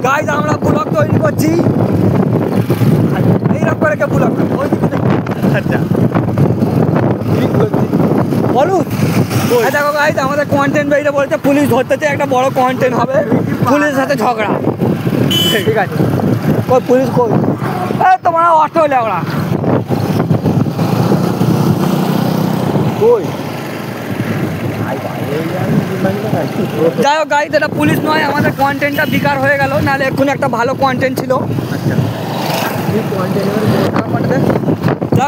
Guys আমরা blog তৈরি করছি এইরকম করে কে ব্লগ ওই আচ্ছা বলুন দেখো গাইজ আমাদের কন্টেন্ট বেরিয়ে বলেছে পুলিশ ধরতেছে একটা বড় কন্টেন্ট হবে পুলিশের সাথে ঝগড়া ঠিক আছে কই পুলিশ কই তোমার অটো হলে ওরা কই যাই হোক গাইজ এটা পুলিশ নয় আমাদের কন্টেন্টটা বেকার হয়ে গেল নাহলে এক্ষুনি একটা ভালো কন্টেন্ট ছিল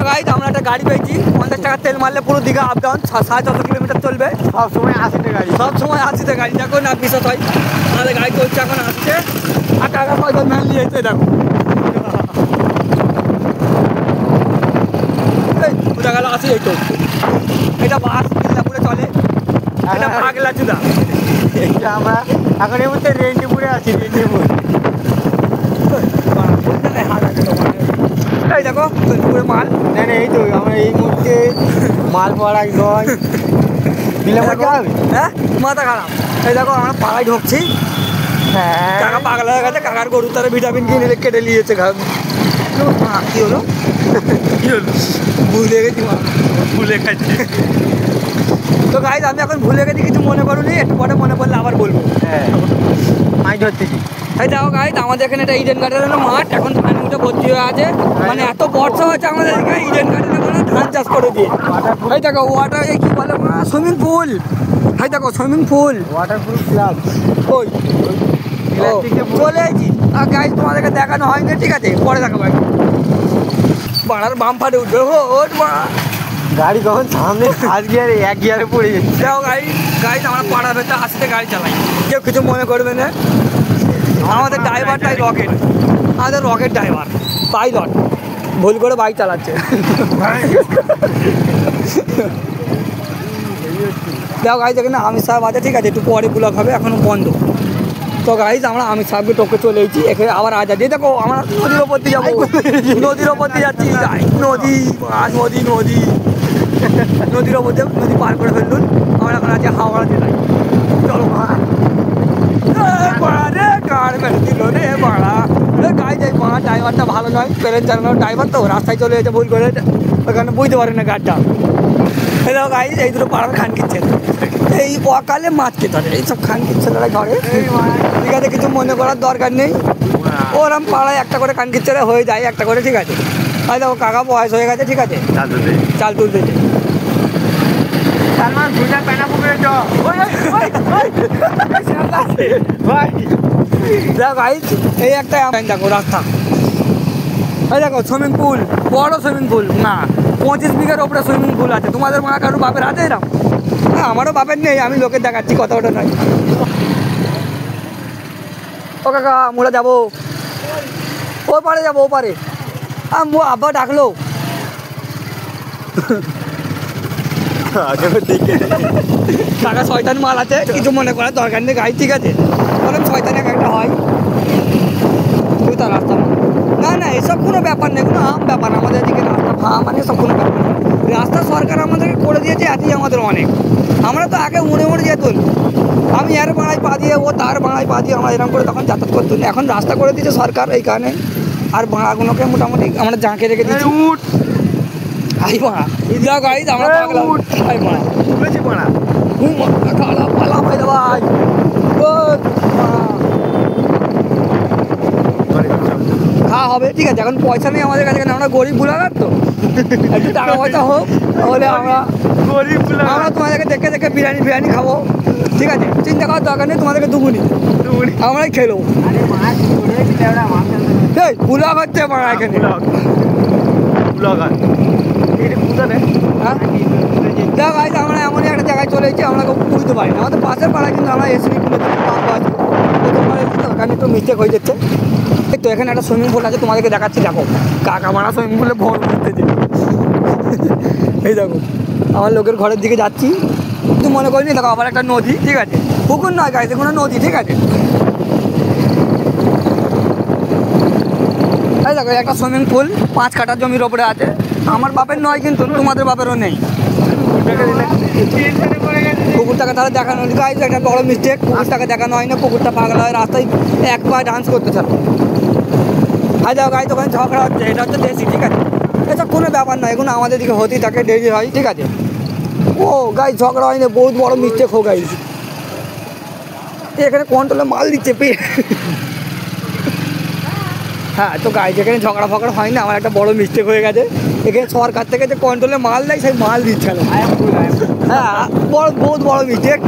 গাইজ আমরা একটা গাড়ি পেয়েছি 50 টাকা তেল মারলে পুরো দীঘা আপ ডাউন 650 কিলোমিটার চলবে সবসময় 80তে গাড়ি সবসময় 80তে গাড়ি দেখো না বিশ্বাস হয় আমাদের গাড়ি চলছে এখন আসছে আর টাকা হয়তো ম্যান নিয়েছে দেখো বুঝা গেল আসি এই তো এটা বাস মিদনাপুরে চলে এটা পাগলা চুদা আমরা এখন এই মুহূর্তে রেন্টিপুরে আছি রেন্টিপুর এই দেখো পুরো মাল না না এই তো আমরা এই মুহূর্তে মাল পাড়াই নয় বিলে মারতে হবে হ্যাঁ মাথা খারাপ এই দেখো আমরা পাড়ায় ঢুকছি হ্যাঁ কাকা পাগলা হয়ে গেছে কাকার গরু তারা ভিটামিন কিনে কেটে নিয়েছে কি হলো কি হলো ভুলে গেছি মা ভুলে খাচ্ছে তো গাইজ আমি এখন ভুলে গেছি কিছু মনে করুনি একটু পরে মনে পড়লে আবার বলবো হ্যাঁ মাছ ধরতেছি এই দেখো গাইজ আমাদের এখানে একটা ইডেন গার্ডেনের মাঠ এখন ধান উঠে ভর্তি হয়ে আছে মানে এত বর্ষা হয়েছে আমাদের এখানে ইডেন গার্ডেনে মানে ধান চাষ করে দিয়ে এই দেখো ওয়াটার এই কি বলে সুইমিং পুল এই দেখো সুইমিং পুল ওয়াটারপ্রুফ ক্লাব ওই চলে এসেছি আর গাইজ তোমাদেরকে দেখানো হয়নি ঠিক আছে পরে দেখাবো পাড়ার বাম ফাটে উঠবে ওট বাড়া গাড়ি কখন সামনে ফার্স্ট গিয়ারে এক গিয়ারে পড়ে যাচ্ছে দেখো গাড়ি আমরা পাড়ার ভেতরে আসতে গাড়ি চালাই কেউ কিছু মনে করবে না আমাদের ড্রাইভারটাই রকেট আমাদের রকেট ড্রাইভার পাইলট ভুল করে বাইক চালাচ্ছে দেখো গাইজ এখানে আমির সাহেব আছে ঠিক আছে একটু পরে ব্লগ হবে এখনও বন্ধ তো গাইজ আমরা আমির সাহেবকে টপকে চলে এসেছি এখানে আবার আজাদ দেখো আমরা নদীর ওপর দিয়ে যাবো নদীর ওপর দিয়ে যাচ্ছি নদী নদী নদী নদীর ওপর দিয়ে নদী পার করে ফেললুন আমরা এখন আছি হাওড়া জেলায় চলো রে কার মেরে দিল রে বাড়া গাইজ এই বাড়া ড্রাইভারটা ভালো নয় প্লেন চালানোর ড্রাইভার তো রাস্তায় চলে এসে ভুল করে ওখানে বুঝতে পারে না গাড়িটা এই দেখো গাইজ এই দুটো পাড়ার খান কিচ্ছে এই অকালে মাছ খেতে হবে এইসব খান কিচ্ছে তারা ঘরে ঠিক আছে কিছু মনে করার দরকার নেই ওরম পাড়ায় একটা করে কান কিচ্ছে হয়ে যায় একটা করে ঠিক আছে আর দেখো কাকা বয়স হয়ে গেছে ঠিক আছে চাল তুলতেছে দেখো গাইজ এই একটা দেখো রাস্তা এই দেখো সুইমিং পুল বড় সুইমিং পুল না 25 বিঘার ওপরে সুইমিং পুল আছে তোমাদের মা কারোর বাপের আছে এরকম হ্যাঁ আমারও বাপের নেই আমি লোকের দেখাচ্ছি কথা ওটা নয় ও কাকা মোড়া যাবো ও পারে যাবো ও পারে আব্বা ডাকলো কাকা শয়তান মাল আছে কিছু মনে করার দরকার নেই গাড়ি ঠিক আছে বললাম শয়তান একটা হয় তুই তার রাস্তা না না এসব কোনো ব্যাপার নেই কোনো আম ব্যাপার আমাদের এদিকে রাস্তা মানে সব কোনো ব্যাপার রাস্তা সরকার আমাদেরকে করে দিয়েছে এতই আমাদের অনেক আমরা তো আগে উড়ে যেতুন আমি এর বাড়ায় পা দিয়ে ও তার বাড়ায় পা দিয়ে আমরা এরকম করে তখন যাতায়াত করতুন এখন রাস্তা করে দিয়েছে সরকার এই কারণে আর ভাড়াগুলোকে মোটামুটি আমরা জাঁকে রেখে দিচ্ছি আই ভাড়া যাও গাড়ি আমরা আই ভাড়া বলেছি ভাড়া পালা ভাই ভাই খাওয়া হবে ঠিক আছে এখন পয়সা নেই আমাদের কাছে আমরা গরিব বুলাগার তো একটু টাকা পয়সা হোক তাহলে আমরা গরিব আমরা তোমাদেরকে দেখে দেখে বিরিয়ানি খাবো ঠিক আছে চিন্তা করার দরকার নেই তোমাদেরকে দুগুনি আমরাই খেলো এই বুলাগ হচ্ছে আমার এখানে দেখ গাইজ আমরা এমনই একটা জায়গায় চলে এসেছি আমরা বুঝতে পারি না আমাদের পাশের পাড়ায় কিন্তু আমরা এসে ওখানে একটু মিস্টেক হয়ে যাচ্ছে তো এখানে একটা সুইমিং পুল আছে তোমাদেরকে দেখাচ্ছি দেখো কাকা মারা সুইমিং পুলে ভোর করতেছে এই দেখো আমার লোকের ঘরের দিকে যাচ্ছি কিন্তু মনে করিনি দেখো আবার একটা নদী ঠিক আছে পুকুর নয় গাইজ কোনো নদী ঠিক আছে এই দেখো একটা সুইমিং পুল 5 কাঠা জমির ওপরে আছে আমার বাপের নয় কিন্তু তোমাদের বাপেরও নেই কুকুরটাকে তাহলে দেখানো গাইজ একটা বড় মিস্টেক, কুকুরটাকে দেখানো হয় না, কুকুরটা পাগলা হয় রাস্তায় এক পা ডান্স করতে থাকো। আর দেখো গাইজ ওখানে ঝগড়া হচ্ছে, এটা হচ্ছে দেশি, ঠিক আছে, এটা কোনো ব্যাপার নয়, এগুলো আমাদের দিকে হতেই থাকে, দেরি হয়, ঠিক আছে। ও গাইজ ঝগড়া হয় না, বহুত বড় মিস্টেক হোক গাইজ। এখানে কন্ট্রোলে মাল দিচ্ছে পেয়ে। হ্যাঁ তো গাইজ এখানে ঝগড়া ফগড়া হয় না, আমার একটা বড় মিস্টেক হয়ে গেছে। এখানে সরকার থেকে যে কন্ট্রোলে মাল দেয় সেই মাল দিচ্ছে না। হ্যাঁ বহুত বড় মিস্টেক,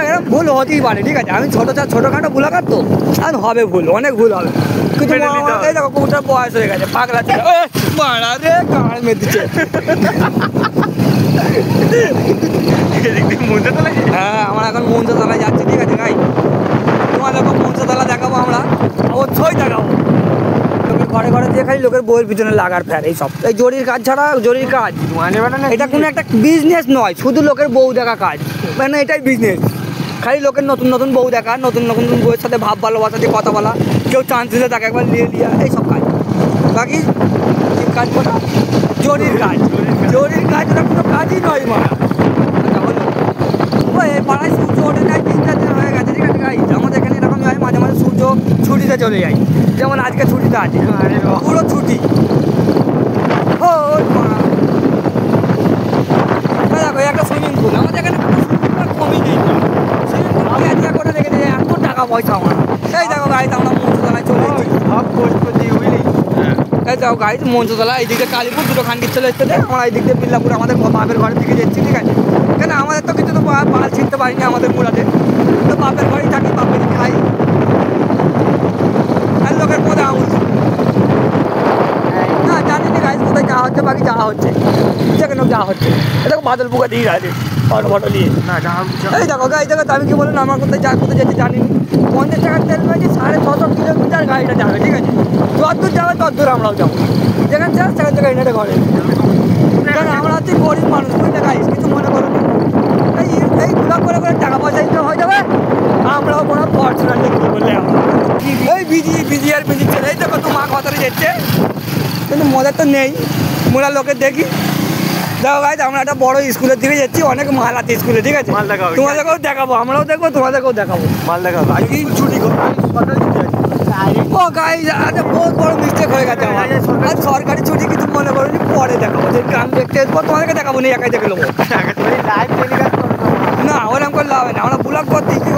এরকম ভুল হতেই পারে, ঠিক আছে। আমি ছোটোখাটো ভুল আঘাত তো, আর হবে ভুল, অনেক ভুল হবে, কিন্তু এই দেখো কুকুরটার বয়স হয়ে গেছে, পাগলা ছিল মারা রে গাড় মেরে দিচ্ছে। হ্যাঁ আমরা এখন মঞ্চতলায় যাচ্ছি, ঠিক আছে গাই, তোমাদের মঞ্চতলা দেখাবো আমরা, অবশ্যই দেখাবো। লোকের ঘরে ঘরে দিয়ে খালি লোকের বইয়ের পিছনে লাগার ফের এইসব, এই জরির কাজ ছাড়া, জরির কাজ এটা কোনো একটা বিজনেস নয়, শুধু লোকের বউ দেখা কাজ, মানে এটাই বিজনেস। খালি লোকের নতুন নতুন বউ দেখা, নতুন নতুন বউয়ের সাথে ভাব ভালোবাসা দিয়ে কথা বলা, কেউ চান্স দিলে তাকে একবার নিয়ে লিয়া, এইসব কাজ। বাকি কাজ করা জরির কাজ, জরির কাজ ওটা কোনো কাজই নয় মা। এই পাড়ায় সূর্য ওঠে না, 3-4 দিন হয়ে গেছে, ঠিক আছে গাই, আমাদের এখানে এরকমই হয়, মাঝে মাঝে সূর্য ছুটিতে চলে যায়, যেমন আজকে ছুটিতে আছে, পুরো ছুটি। ও দেখো একটা সুইমিং পুল, আমাদের এখানে কমই নেই, সুইমিং পুল আজকে করে রেখে দিয়ে এত টাকা পয়সা আমার। এই দেখো গাইজ আমরা মঞ্চতলায় চলে এসেছি, এই দেখো গাইজ মঞ্চতলা, এই দিকে কালীপুর দুটো খানকির চলে এসেছে, আমরা এই দিক দিয়ে বিল্লাপুর আমাদের বাপের ঘরের দিকে যাচ্ছি, ঠিক আছে। কেন আমাদের তো কিছু তো পাল ছিঁড়তে পারিনি আমাদের মুরাতে, তো বাপের ঘরেই থাকি, বাপের খাই, আর লোকের পদে আমুল না জানি না গাইজ কোথায় যাওয়া হচ্ছে, বাকি যাওয়া হচ্ছে, যেখানে যাওয়া হচ্ছে। দেখো বাদল পোকা দিয়ে আছে ফটো ফটো নিয়ে, এই দেখো গাড়ি দেখো আমি কি বলুন, আমার কোথায় যেতে জানি না, 50 টাকার তেল পেয়েছি, 650 কিলোমিটার গাড়িটা যাবে, ঠিক আছে, যতদূর যাবে ততদূর আমরাও যাবো, যেখানে যাস সেখান থেকে এনে ঘরে। কারণ আমরা হচ্ছে গরিব মানুষ, বুঝলে গাইজ, কিছু মনে করুন না, এই ব্লগ করে করে টাকা পয়সা ইনকাম হয়ে যাবে, আমরাও কোনো ফরচুনার দেখতে বললে এই বিজি আর বিজি ছেলে, এই দেখো তো মা কথাটা যেচ্ছে, কিন্তু মজার তো নেই, মোড়া লোকের দেখি। দেখো গাইজ আমরা একটা বড় স্কুলের দিকে যাচ্ছি, অনেক মাল আছে স্কুলে, ঠিক আছে, তোমাদেরকেও দেখাবো, আমরাও দেখবো, তোমাদেরকেও দেখাবো, মাল দেখাবো। ছুটি ও গাইজ আচ্ছা বহুত বড় মিস্টেক হয়ে গেছে আমার, আর সরকারি ছুটি কিছু মনে করো পরে দেখাবো, যে গান দেখতে এসবো তোমাদেরকে দেখাবো না, একাই দেখে নেবো না, ওরকম করে লাভ হয় না, আমরা ব্লগ করতে কি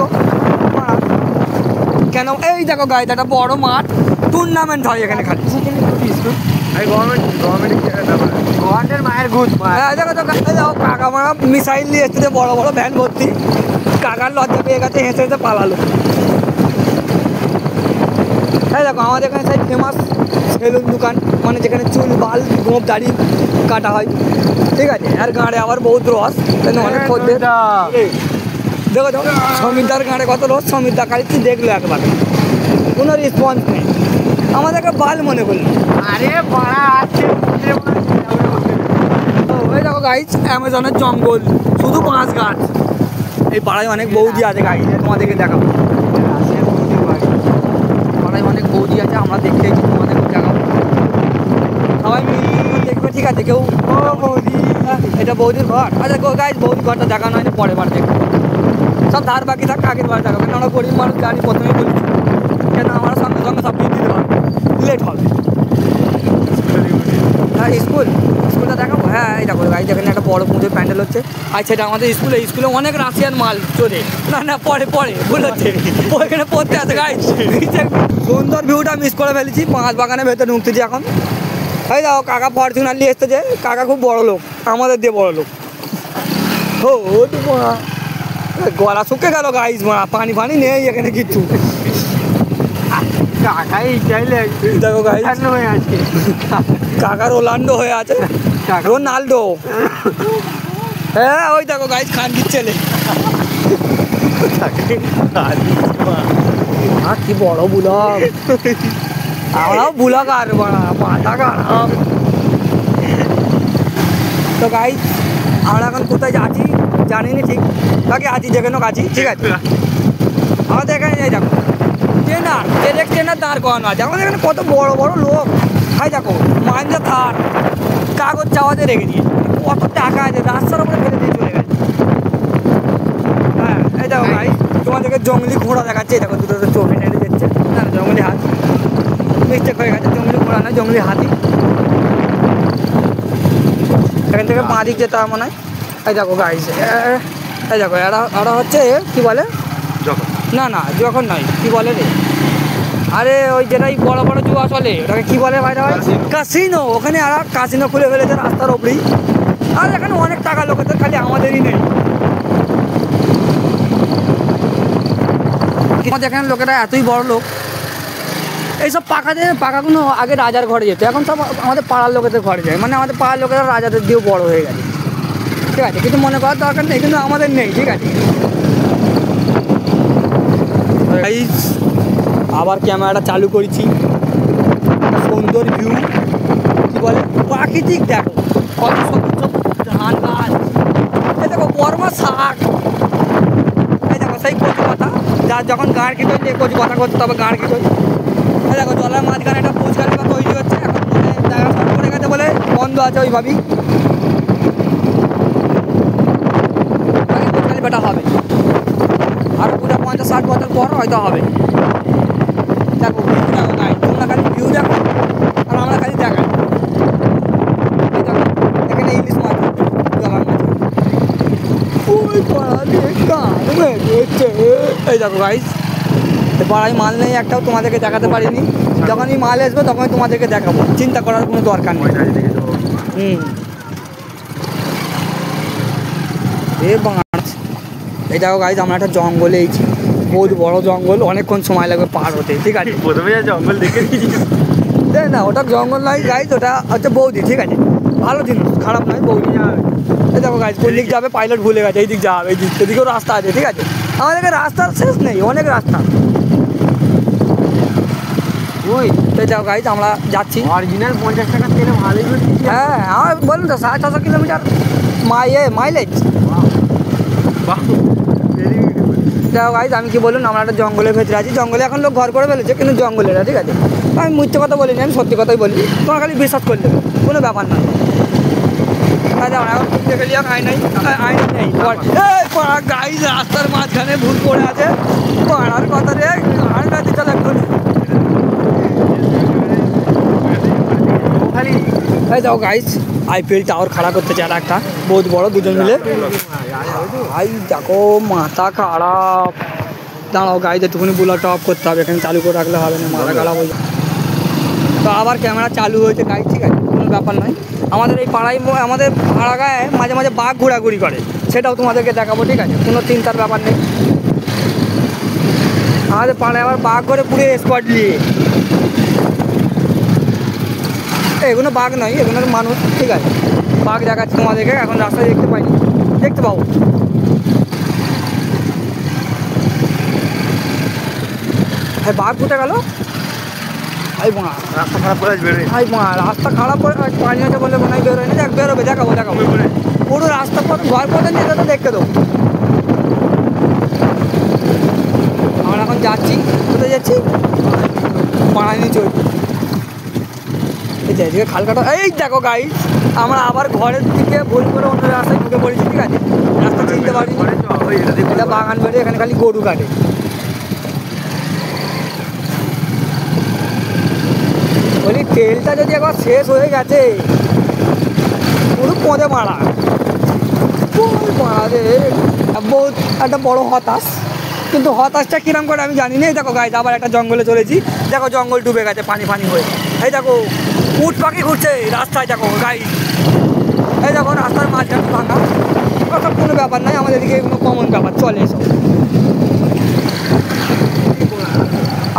কেন। এই দেখো গাইজ একটা বড় মাঠ, টুর্নামেন্ট হয় এখানে খালি, গভর্নমেন্টের মায়ের গুড। হ্যাঁ দেখো তো দেখো কাকা মারা মিসাইল নিয়ে এসছে, বড় বড় ভ্যান ভর্তি, কাকার লজ্জা পেয়ে গেছে, হেসে হেসে পালালো। হ্যাঁ দেখো আমাদের এখানে সেই ফেমাস সেলুন দোকান, মানে যেখানে চুল বাল গোপ দাড়ি কাটা হয়, ঠিক আছে, আর গাঁড়ে আবার বহুত রস, অনেক খদ্দের। দেখো দেখো সমিতার গাঁড়ে কত রস, সমিতা কালিতে দেখলো একবার, কোনো রেসপন্স নেই, আমাদেরকে বাল মনে করলো। আরে পাড়া আছে, ওই দেখো গাইজ অ্যামাজনের জঙ্গল, শুধু বাঁশ গাছ, এই পাড়ায় অনেক বৌদি আছে গাইজ, তোমাদেরকে দেখাবো, পাড়ায় অনেক বৌদি আছে, আমরা দেখতে এসেছি, তোমাদেরকে দেখাবো, সবাই মিলে দেখবে, ঠিক আছে, কেউ বৌদি এটা বৌদির ঘর, আচ্ছা গাইজ বৌদির ঘরটা দেখানো হয়নি, পরের বার দেখবো, সব ধার বাকি থাক, আগের বার দেখাবো, কেন আমরা গরিব মানুষ জানি, প্রথমে বলেছি, কেন আমরা সঙ্গে সঙ্গে সব দিয়ে দিতে হবে, লেট হবে। হ্যাঁ স্কুলটা দেখাবো, হ্যাঁ এই দেখো গাইজ এখানে একটা বড় পুজোর প্যান্ডেল হচ্ছে, আর সেটা আমাদের স্কুলে অনেক রাশিয়ান মাল চলে, না পরে ভুল হচ্ছে, ওইখানে পড়তে আছে গাইজ, সুন্দর ভিউটা মিস করে ফেলেছি, পাঁচ বাগানের ভেতরে ঢুকতেছি এখন। এই দেখো কাকা ফরচুনার নিয়ে এসছে, যে কাকা খুব বড় লোক, আমাদের দিয়ে বড় লোক, ও গলা শুকে গেল গাইজ, মারা পানি ফানি নেই এখানে কিচ্ছু, দেখো গাইজ কাকা রোনাল্ডো হয়ে আছে, রোনাল্ডো, হ্যাঁ ওই দেখো গাইজ খানকির ছেলে, কি বড় বুলক, আমরাও বুলক আর মাথা খারাপ। তো গাইজ আমরা এখন কোথায় যাচ্ছি জানি না ঠিক, বাকি আছি যেখানে আছি, ঠিক আছে, আমাদের এখানে যাই দেখো ট্রেনার, ডাইরেক্ট ট্রেনার দাঁড় করানো আছে, আমাদের এখানে কত বড় বড় লোক, হাই দেখো মাঞ্জা থার কাগজ চাওয়াতে রেখে দিয়ে, কত টাকা আছে রাস্তার উপরে ফেলে দিয়ে চলে গেছে, দেখো ভাই তোমাদেরকে জঙ্গলি ঘোড়া দেখাচ্ছে, দেখো দুটো চোখে নেড়ে দিচ্ছে, না জঙ্গলি হাতি, মিস্টেক হয়ে গেছে, জঙ্গলি ঘোড়া না জঙ্গলি হাতি। এখান থেকে বাঁ দিক যেতে মনে হয়। এই দেখো গাইস, এই দেখো এরা হচ্ছে কি বলে, না না যখন নয়, কি বলে রে, আরে ওই যেটাই বড় বড় জুয়া চলে ওটাকে কি বলে ভাইরা ভাই, কাসিনো। ওখানে আর কাসিনো খুলে ফেলেছে রাস্তার ওপরেই। আর এখানে অনেক টাকা লোকেদের, খালি আমাদেরই নেই। আমাদের এখানে লোকেরা এতই বড় লোক, এইসব পাকাগুলো আগে রাজার ঘরে যেত, এখন সব আমাদের পাড়ার লোকেদের ঘরে যায়। মানে আমাদের পাড়ার লোকেরা রাজাদের দিয়েও বড় হয়ে গেছে, ঠিক আছে, কিন্তু মনে করার দরকার নেই, কিন্তু আমাদের নেই, ঠিক আছে। আবার ক্যামেরাটা চালু করেছি, একটা সুন্দর ভিউ, কি বলে প্রাকৃতিক, দেখো কত সবুজ ধান গাছ, এই দেখো বর্মা শাক, এই দেখো সেই কচু পাতা, যার যখন গাঁড় কেটে যে কচু পাতা করতে হবে গাঁড় কেটে। এই দেখো জলের মাঝখানে একটা পুচকালি বা তৈরি হচ্ছে, এখন মানে জায়গা সব করে গেছে বলে বন্ধ আছে ওইভাবেই, পুচকালি বাটা হবে আর পুরো 50-60 বছর পর হয়তো হবে। দেখো ভিউ দেখো গাই, তোমরা খালি ভিউ দেখো আর আমরা খালি দেখাই। এই দেখো এখানে ইলিশ মাছ জলার মাছ, ওই পাড়া দিয়ে গান বেজেছে। এই দেখো গাইস, পাড়ায় মাল নেই একটাও, তোমাদেরকে দেখাতে পারিনি। যখনই মাল আসবে তখনই তোমাদেরকে দেখাবো, চিন্তা করার কোনো দরকার নেই। এই দেখো গাইস, আমরা একটা জঙ্গলে এইছি, বহুত বড় জঙ্গল, অনেকক্ষণ সময় লাগবে পার হতে, ঠিক আছে। প্রথমে জঙ্গল দেখে না ওটা জঙ্গল নয় গাইস, ওটা হচ্ছে বৌদি, ঠিক আছে, ভালো জিনিস, খারাপ নয়, বৌদি। এই দেখো গাইস, কোন দিক যাবে পাইলট ভুলে গেছে, এই দিক যাবে, এই দিক, এদিকেও রাস্তা আছে, ঠিক আছে। আমাদেরকে রাস্তার শেষ নেই, অনেক রাস্তা। ওই তো দেখো গাইস, আমরা যাচ্ছি, অরিজিনাল 50 টাকা তেলে ভালোই হচ্ছে। হ্যাঁ আমার বলুন তো 700 কিলোমিটার মাইলেজ। দেখো গাইস, আমি কি বলুন, আমরা একটা জঙ্গলের ভেতরে আছি, জঙ্গলে এখন লোক ঘর করে ফেলেছে, কিন্তু জঙ্গলেরা, ঠিক আছে। আমি মিথ্যে কথা বলিনি, আমি সত্যি কথাই বলি, তোমার খালি বিশ্বাস করে দেবে, কোনো ব্যাপার নয়। এখন দেখে লিয়া আইন নেই, গাইস রাস্তার মাঝখানে ভুল পড়ে আছে, পাড়ার কথা রে আইন না দিতে লাগবে। এই দেখো গাইস, IPL টাওয়ার খাড়া করতে চায় একটা বহুত বড়, দুজন মিলে। ভাই দেখো মাথা খারাপ, দাঁড়াও গাইস একটুখানি বুলারটা অফ করতে হবে, এখানে চালু করে রাখলে হবে না, মাথা খারাপ হয়ে যায়। তো আবার ক্যামেরা চালু হয়েছে গাইস, ঠিক আছে, কোনো ব্যাপার নয়। আমাদের এই পাড়ায়, আমাদের পাড়া গায়ে মাঝে মাঝে বাঘ ঘোরাঘুরি করে, সেটাও তোমাদেরকে দেখাবো, ঠিক আছে, কোনো চিন্তার ব্যাপার নেই। আমাদের পাড়ায় আবার বাঘ করে পুরো স্পট নিয়ে, এগুলো বাঘ নয়, এগুলো মানুষ, ঠিক আছে। বাঘ দেখাচ্ছি তোমাদেরকে, এখন রাস্তায় দেখতে পাইনি, দেখতে পাবো। হ্যাঁ বাঘ কোথা গেল, ভাই বোনা রাস্তা খারাপ করে বেরোয়, ভাই বোনা রাস্তা খারাপ করে পানি আছে বলে মনে হয় বেরোয় না, দেখ বেরোবে, দেখাবো পুরো রাস্তা পথ ঘর পথে নিয়ে তো দেখতে দেবো। আমরা এখন যাচ্ছি, কোথায় যাচ্ছি, পাড়ায় নিয়ে চলছি, এদিকে খাল কাটা। এই দেখো গাইস, আমরা আবার ঘরের দিকে ভুল করে অন্য রাস্তায় ঢুকে পড়েছি, ঠিক আছে, রাস্তা চিনতে পারি, এটা বাগান বেড়ে, এখানে খালি গরু কাটে। বলি তেলটা যদি একবার শেষ হয়ে গেছে, পুরো পদে মারা রে, বহুত একটা বড় হতাশ, কিন্তু হতাশটা কিরম করে আমি জানি না। এই দেখো গাইস, আবার একটা জঙ্গলে চলেছি, দেখো জঙ্গল ডুবে গেছে পানি হয়ে। এই দেখো উট পাখি ঘুরছে রাস্তায়, দেখো গাইস, এই দেখো রাস্তার মাঝখানে ভাঙা, ওসব কোনো ব্যাপার নয়, আমাদের এদিকে এগুলো কমন ব্যাপার, চলে এসব।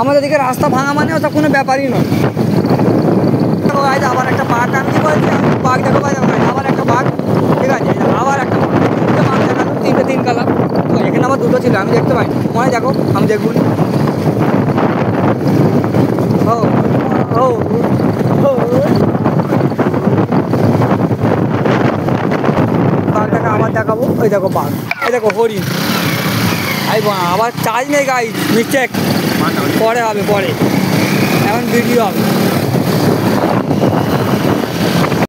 আমাদের দিকে রাস্তা ভাঙা মানে ওসব কোনো ব্যাপারই নয়। দেখো গাইস, আবার একটা বাঘ, আমি কি বলছি, বাঘ দেখো ভাই, আবার একটা বাঘ, ঠিক আছে, আবার একটা বাঘ দেখালো, তিন কালার, এখানে আবার দুটো ছিল, আমি দেখতে পাই, মনে দেখো, আমি দেখব। বাঘটাকে আবার দেখাবো, ওই দেখো বাঘ, এই দেখো হরিণ। আবার চার্জ নেই গাইস, মিস্টেক, পরে হবে, পরে এখন ভিডিও হবে।